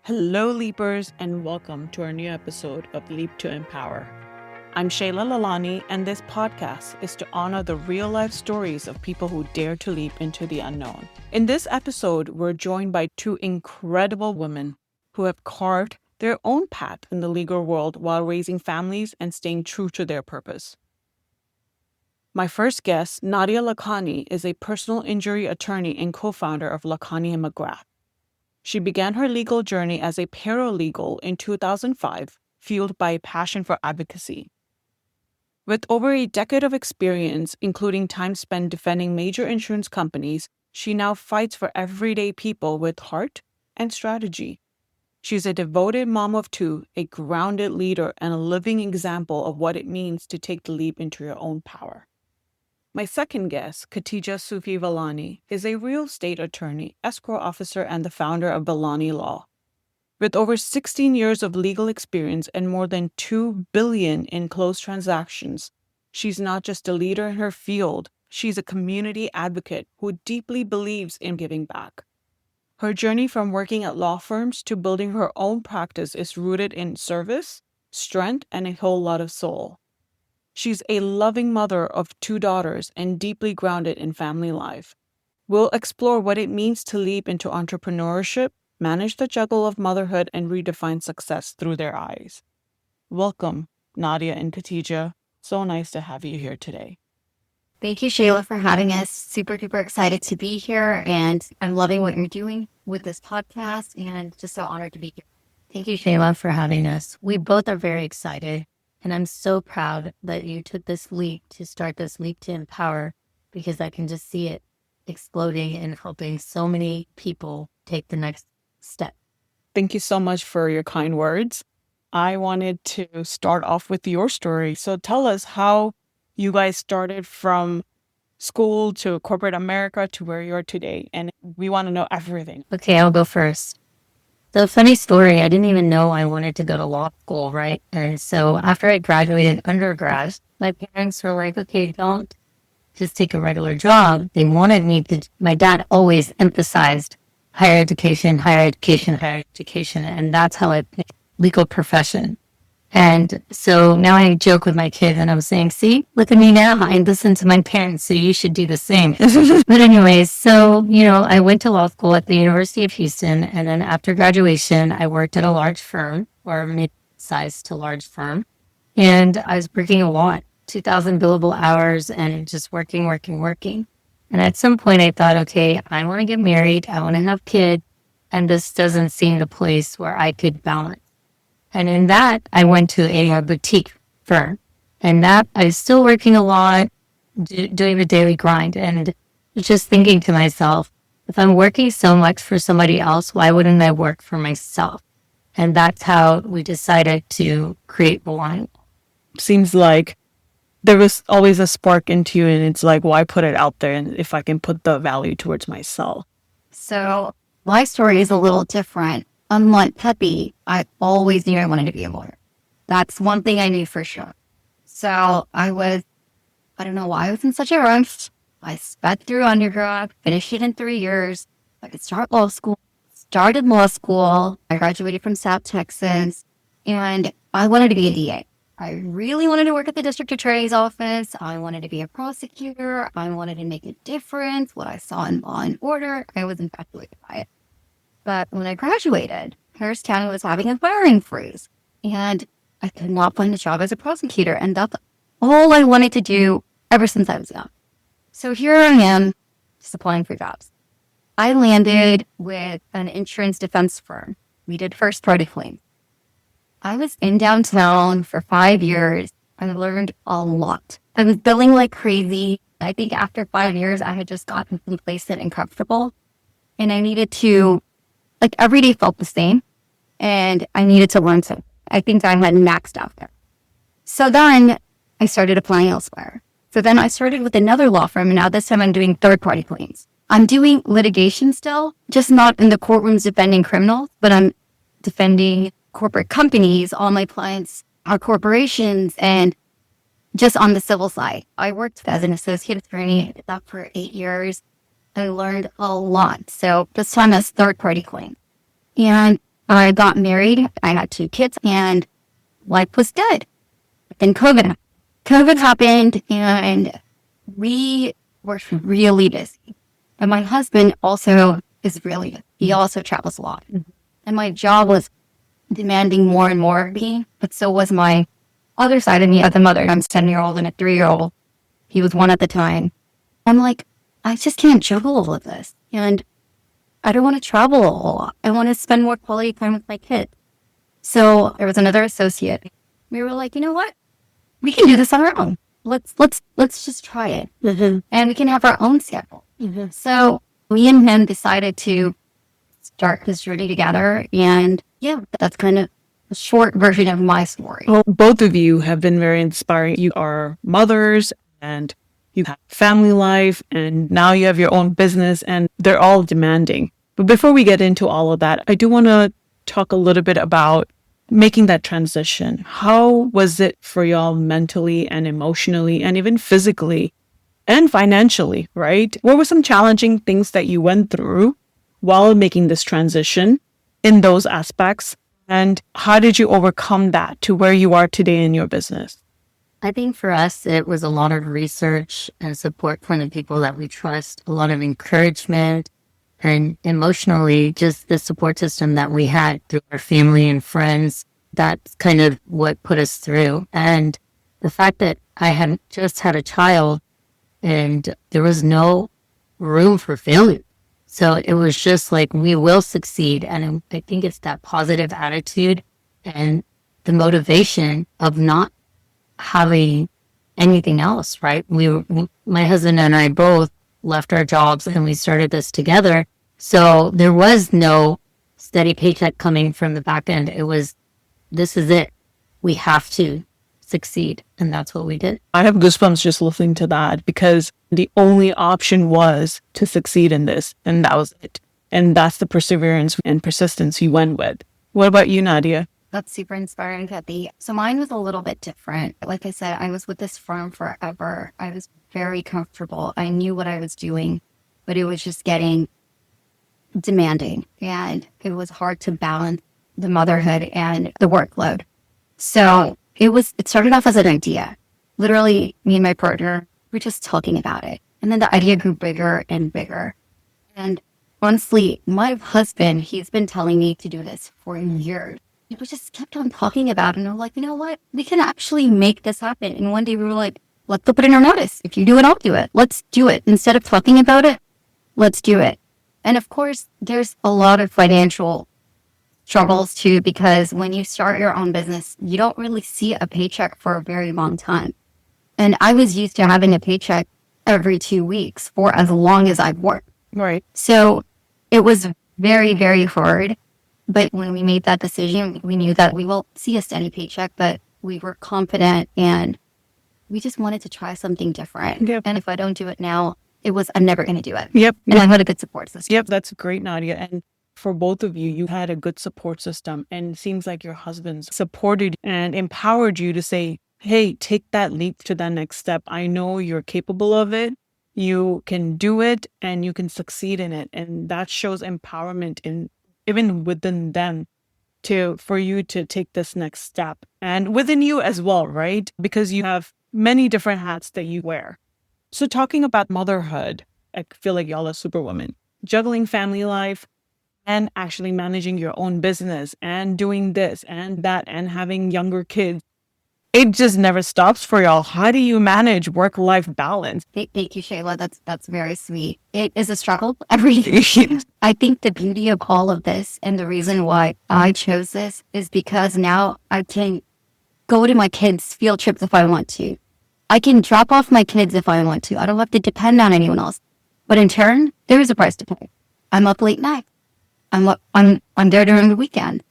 Hello, Leapers, and welcome to our new episode of Leap to Empower. I'm Shaila Lalani, and this podcast is to honor the real life stories of people who dare to leap into the unknown. In this episode, we're joined by two incredible women who have carved their own path in the legal world while raising families and staying true to their purpose. My first guest, Nadia Lakhani, is a personal injury attorney and co-founder of Lakhani & McGrath. She began her legal journey as a paralegal in 2005, fueled by a passion for advocacy. With over a decade of experience, including time spent defending major insurance companies, she now fights for everyday people with heart and strategy. She's a devoted mom of two, a grounded leader, and a living example of what it means to take the leap into your own power. My second guest, Khatidja Soofi Vellani, is a real estate attorney, escrow officer, and the founder of Vellani Law. With over 16 years of legal experience and more than $2 billion in closed transactions, she's not just a leader in her field, she's a community advocate who deeply believes in giving back. Her journey from working at law firms to building her own practice is rooted in service, strength, and a whole lot of soul. She's a loving mother of two daughters and deeply grounded in family life. We'll explore what it means to leap into entrepreneurship, manage the juggle of motherhood, and redefine success through their eyes. Welcome, Nadia and Khatidja. So nice to have you here today. Thank you, Shaila, for having us. Super duper excited to be here, and I'm loving what you're doing with this podcast, and just so honored to be here. Thank you, Shaila, for having us. We both are very excited, and I'm so proud that you took this leap to start this leap to empower, because I can just see it exploding and helping so many people take the next step. Thank you so much for your kind words. I wanted to start off with your story. So tell us how you guys started from school to corporate America to where you are today. And we want to know everything. Okay, I'll go first. The funny story, I didn't even know I wanted to go to law school, right? And so after I graduated undergrad, my parents were like, okay, don't just take a regular job. They wanted me to, my dad always emphasized higher education, higher education, higher education. And that's how I picked legal profession. And so now I joke with my kids and I was saying, see, look at me now. I listen to my parents, so you should do the same. But anyways, so, I went to law school at the University of Houston. And then after graduation, I worked at a large firm, or a mid-sized to large firm. And I was working a lot, 2,000 billable hours, and just working. And at some point I thought, okay, I want to get married. I want to have kids. And this doesn't seem the place where I could balance. And in that, I went to a boutique firm. And that, I was still working a lot, doing the daily grind, and just thinking to myself, if I'm working so much for somebody else, why wouldn't I work for myself? And that's how we decided to create Vellani. Seems like there was always a spark into you, and it's like, why put it out there if I can put the value towards myself? So my story is a little different. Unlike Peppy, I always knew I wanted to be a lawyer. That's one thing I knew for sure. So I don't know why I was in such a rush. I sped through undergrad, finished it in 3 years. I could start law school, started law school. I graduated from South Texas, and I wanted to be a DA. I really wanted to work at the district attorney's office. I wanted to be a prosecutor. I wanted to make a difference. What I saw in Law and Order, I was infatuated by it. But when I graduated, Harris County was having a hiring freeze, and I could not find a job as a prosecutor. And that's all I wanted to do ever since I was young. So here I am, just applying for jobs. I landed with an insurance defense firm. We did first-party claims. I was in downtown for 5 years. I learned a lot. I was billing like crazy. I think after 5 years, I had just gotten complacent and comfortable. And I needed to, every day felt the same. And I needed to learn something. I think I had maxed out there. So then I started applying elsewhere. So then I started with another law firm. And now this time I'm doing third-party claims. I'm doing litigation still, just not in the courtrooms defending criminals, but I'm defending corporate companies. All my clients are corporations, and just on the civil side. I worked as an associate attorney. I did that for 8 years. I learned a lot. So this time as third-party claim. And I got married. I had 2 kids and life was good. Then COVID happened and we were really busy. And my husband also is really busy. He also travels a lot. And my job was demanding more and more of me, but so was my other side of me as a mother. I'm a 10-year-old and a 3-year-old. He was 1 at the time. I'm like, I just can't juggle all of this. And I don't want to travel a whole lot. I want to spend more quality time with my kids. So there was another associate. We were like, you know what? We can do this on our own. Let's just try it. And we can have our own schedule. So me and him decided to start this journey together. And yeah, that's kind of a short version of my story. Well, both of you have been very inspiring. You are mothers and you have family life, and now you have your own business, and they're all demanding. But before we get into all of that, I do want to talk a little bit about making that transition. How was it for y'all mentally and emotionally and even physically and financially, right? What were some challenging things that you went through while making this transition in those aspects? And how did you overcome that to where you are today in your business? I think for us, it was a lot of research and support from the people that we trust, a lot of encouragement, and emotionally, just the support system that we had through our family and friends. That's kind of what put us through. And the fact that I had just had a child and there was no room for failure. So it was just like, we will succeed. And I think it's that positive attitude and the motivation of not having anything else, right? My husband and I both left our jobs and we started this together. So there was no steady paycheck coming from the back end. It was, this is it. We have to succeed. And that's what we did. I have goosebumps just listening to that, because the only option was to succeed in this. And that was it. And that's the perseverance and persistence you went with. What about you, Nadia? That's super inspiring, Kathy. So mine was a little bit different. Like I said, I was with this firm forever. I was very comfortable. I knew what I was doing, but it was just getting demanding. And it was hard to balance the motherhood and the workload. So it started off as an idea. Literally, me and my partner were just talking about it. And then the idea grew bigger and bigger. And honestly, my husband, he's been telling me to do this for years. We just kept on talking about it, and we're like, you know what? We can actually make this happen. And one day we were like, let's put in our notice. If you do it, I'll do it. Let's do it. Instead of talking about it, let's do it. And of course, there's a lot of financial struggles too, because when you start your own business, you don't really see a paycheck for a very long time. And I was used to having a paycheck every 2 weeks for as long as I've worked. Right. So it was very, very hard. But when we made that decision, we knew that we will see a steady paycheck, but we were confident and we just wanted to try something different. Yep. And if I don't do it now, I'm never going to do it. Yep. And I had a good support system. Yep. That's great, Nadia. And for both of you, you had a good support system, and it seems like your husbands supported and empowered you to say, hey, take that leap to that next step. I know you're capable of it. You can do it and you can succeed in it. And that shows empowerment in even within them for you to take this next step, and within you as well, right? Because you have many different hats that you wear. So talking about motherhood, I feel like y'all are superwomen, juggling family life and actually managing your own business and doing this and that and having younger kids. It just never stops for y'all. How do you manage work-life balance? Thank you, Shaila. That's very sweet. It is a struggle every day. I think the beauty of all of this and the reason why I chose this is because now I can go to my kids' field trips if I want to. I can drop off my kids if I want to. I don't have to depend on anyone else. But in turn, there is a price to pay. I'm up late night. I'm there during the weekend.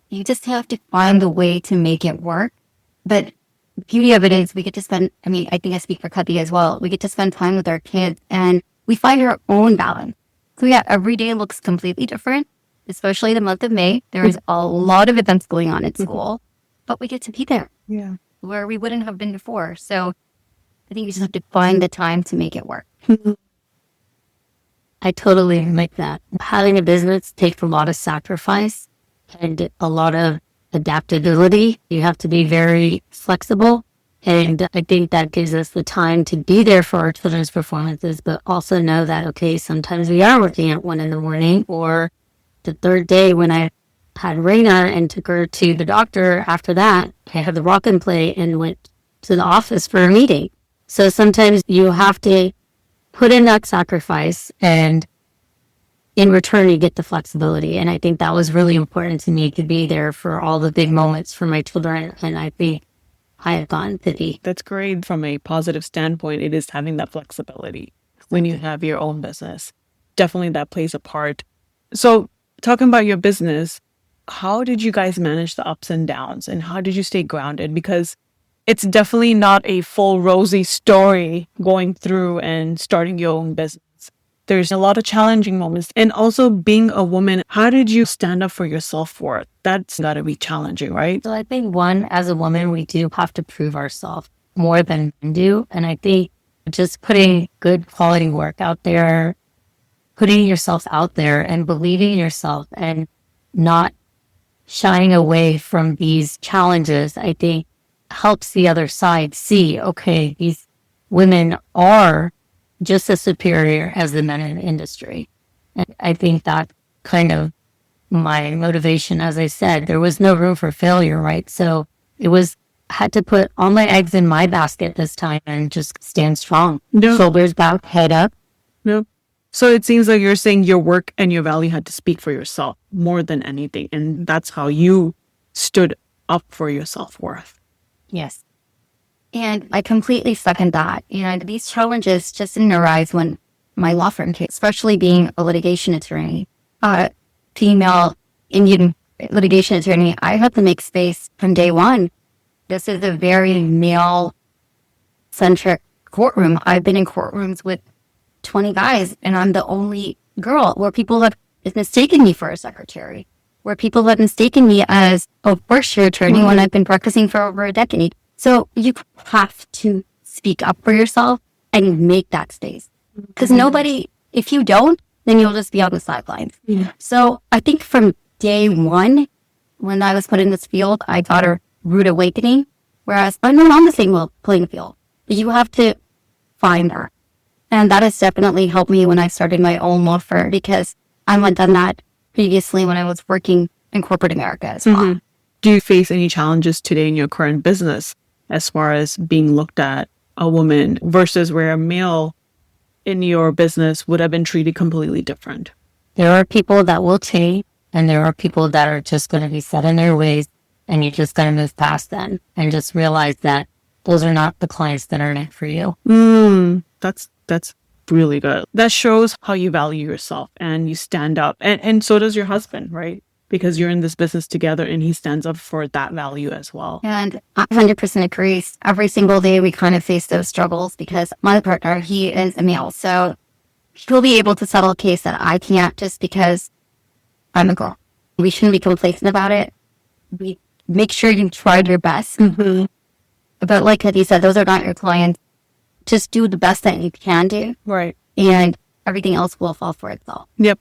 You just have to find a way to make it work. But the beauty of it is we get to spend, I think I speak for Khatidja as well. We get to spend time with our kids and we find our own balance. So yeah, every day looks completely different, especially the month of May. There is a lot of events going on at school, but we get to be there where we wouldn't have been before. So I think you just have to find the time to make it work. I totally like that. Having a business takes a lot of sacrifice. and a lot of adaptability. You have to be very flexible. And I think that gives us the time to be there for our children's performances, but also know that, okay, sometimes we are working at 1 a.m. or the third day when I had Raina and took her to the doctor. After that, I had the rock and play and went to the office for a meeting. So sometimes you have to put in that sacrifice, and in return, you get the flexibility. And I think that was really important to me, to be there for all the big moments for my children. And I think I have gotten to be. That's great. From a positive standpoint, it is having that flexibility when you have your own business. Definitely that plays a part. So talking about your business, how did you guys manage the ups and downs, and how did you stay grounded? Because it's definitely not a full rosy story going through and starting your own business. There's a lot of challenging moments. And also being a woman, how did you stand up for your self-worth? That's got to be challenging, right? So I think, one, as a woman, we do have to prove ourselves more than men do. And I think just putting good quality work out there, putting yourself out there and believing in yourself and not shying away from these challenges, I think helps the other side see, okay, these women are just as superior as the men in the industry. And I think that kind of my motivation. As I said, there was no room for failure, right? So it was, had to put all my eggs in my basket this time and just stand strong. No. Shoulders back, head up. No. So it seems like you're saying your work and your value had to speak for yourself more than anything. And that's how you stood up for your self-worth. Yes. And I completely second that. These challenges just didn't arise when my law firm came, especially being a litigation attorney, female Indian litigation attorney. I had to make space from day one. This is a very male-centric courtroom. I've been in courtrooms with 20 guys, and I'm the only girl, where people have mistaken me for a secretary, where people have mistaken me as a first-year attorney when I've been practicing for over a decade. So you have to speak up for yourself and make that space. Because nobody, if you don't, then you'll just be on the sidelines. Yeah. So I think from day one, when I was put in this field, I got a rude awakening, whereas I'm not on the same playing field. You have to find her. And that has definitely helped me when I started my own law firm, because I had done that previously when I was working in corporate America as well. Mm-hmm. Do you face any challenges today in your current business as far as being looked at a woman versus where a male in your business would have been treated completely different? There are people that will change, and there are people that are just going to be set in their ways, and you're just going to move past them and just realize that those are not the clients that are meant for you. That's really good. That shows how you value yourself and you stand up. And so does your husband, right? Because you're in this business together and he stands up for that value as well. And I 100% agree. Every single day we kind of face those struggles, because my partner, he is a male. So he'll be able to settle a case that I can't, just because I'm a girl. We shouldn't be complacent about it. We make sure you tried your best. Mm-hmm. But like Khatidja said, those are not your clients. Just do the best that you can do. Right. And everything else will fall for itself. Yep.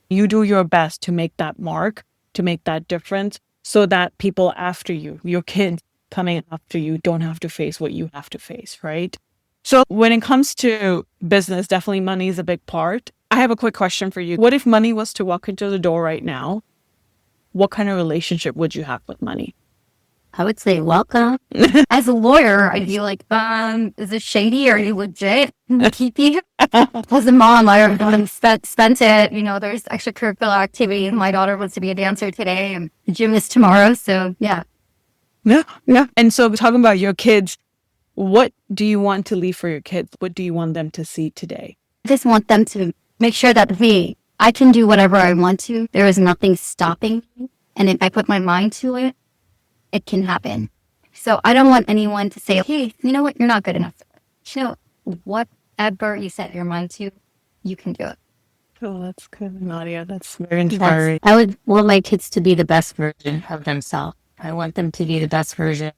You do your best to make that mark, to make that difference, so that people after you, your kids coming after you, don't have to face what you have to face, right? So when it comes to business, definitely money is a big part. I have a quick question for you. What if money was to walk into the door right now? What kind of relationship would you have with money? I would say welcome. As a lawyer, I'd be like, is it shady? Are you legit? Keep you? As a mom, I haven't spent it. There's extracurricular activity. My daughter wants to be a dancer today, and the gym is tomorrow. So, yeah. Yeah. And so talking about your kids, what do you want to leave for your kids? What do you want them to see today? I just want them to make sure that, I can do whatever I want to. There is nothing stopping me. And if I put my mind to it, it can happen. So I don't want anyone to say, hey, you know what? You're not good enough. Whatever you set your mind to, you can do it. Oh, that's good, Nadia. That's very inspiring. I would want my kids to be the best version of themselves. I want them to be the best version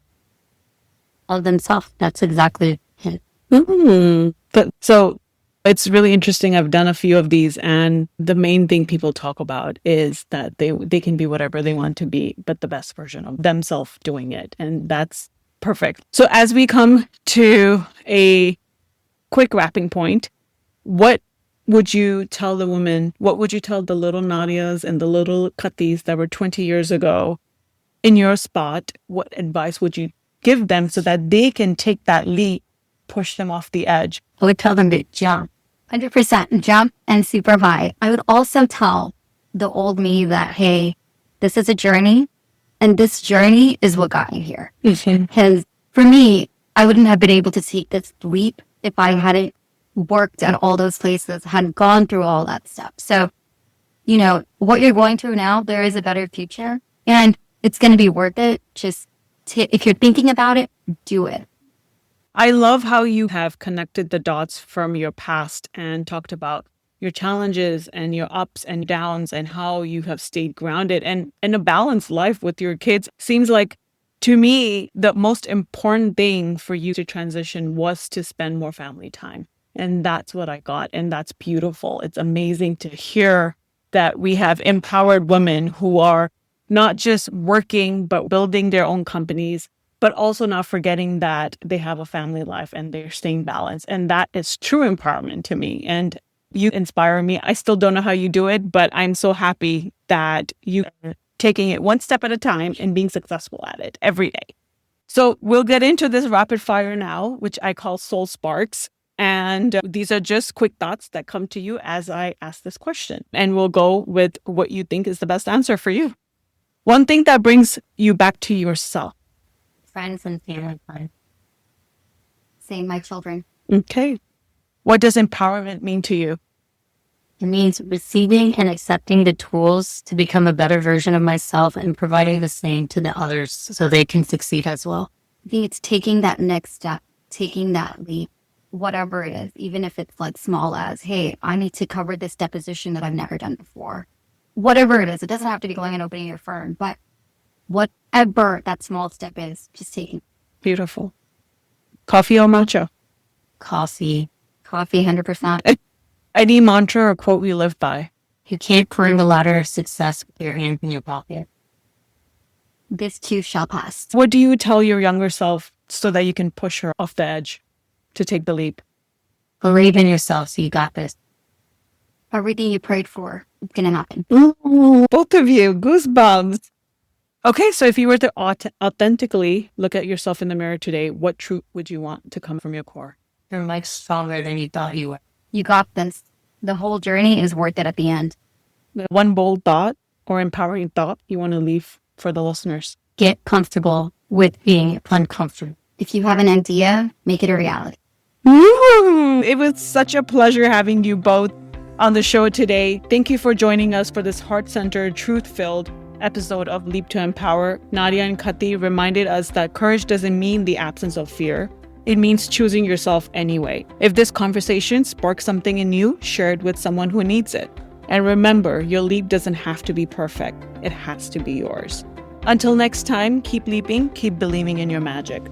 of themselves. That's exactly it. But so It's really interesting. I've done a few of these, and the main thing people talk about is that they can be whatever they want to be, but the best version of themselves doing it. And that's perfect. So as we come to a quick wrapping point, what would you tell the women? What would you tell the little Nadias and the little Khatijs that were 20 years ago in your spot? What advice would you give them so that they can take that leap, push them off the edge? I would tell them to jump. 100% jump and super high. I would also tell the old me that, hey, this is a journey, and this journey is what got me here. Because for me, I wouldn't have been able to take this leap if I hadn't worked at all those places, hadn't gone through all that stuff. So, what you're going through now, there is a better future, and it's going to be worth it. Just if you're thinking about it, do it. I love how you have connected the dots from your past and talked about your challenges and your ups and downs and how you have stayed grounded and in a balanced life with your kids. Seems like, to me, the most important thing for you to transition was to spend more family time. And that's what I got. And that's beautiful. It's amazing to hear that we have empowered women who are not just working, but building their own companies, but also not forgetting that they have a family life and they're staying balanced. And that is true empowerment to me. And you inspire me. I still don't know how you do it, but I'm so happy that you are taking it one step at a time and being successful at it every day. So we'll get into this rapid fire now, which I call Soul Sparks. And these are just quick thoughts that come to you as I ask this question. And we'll go with what you think is the best answer for you. One thing that brings you back to yourself. Friends and family time. Same, my children. Okay. What does empowerment mean to you? It means receiving and accepting the tools to become a better version of myself and providing the same to the others so they can succeed as well. I think it's taking that next step, taking that leap, whatever it is, even if it's like small as, hey, I need to cover this deposition that I've never done before. Whatever it is, it doesn't have to be going and opening your firm, but whatever that small step is, just taking. Beautiful. Coffee or matcha? Coffee. Coffee, 100%. Any mantra or quote you live by? You can't climb the ladder of success with your hands in your pocket. This too shall pass. What do you tell your younger self so that you can push her off the edge to take the leap? Believe in yourself, so you got this. Everything you prayed for is going to happen. Ooh, both of you, goosebumps. Okay, so if you were to authentically look at yourself in the mirror today, what truth would you want to come from your core? You're much stronger than you thought you were. You got this. The whole journey is worth it at the end. One bold thought or empowering thought you want to leave for the listeners? Get comfortable with being uncomfortable. If you have an idea, make it a reality. Woo! It was such a pleasure having you both on the show today. Thank you for joining us for this heart-centered, truth-filled episode of Leap to Empower. Nadia and Khatidja reminded us that courage doesn't mean the absence of fear. It means choosing yourself anyway. If this conversation sparks something in you, share it with someone who needs it. And remember, your leap doesn't have to be perfect. It has to be yours. Until next time, keep leaping, keep believing in your magic.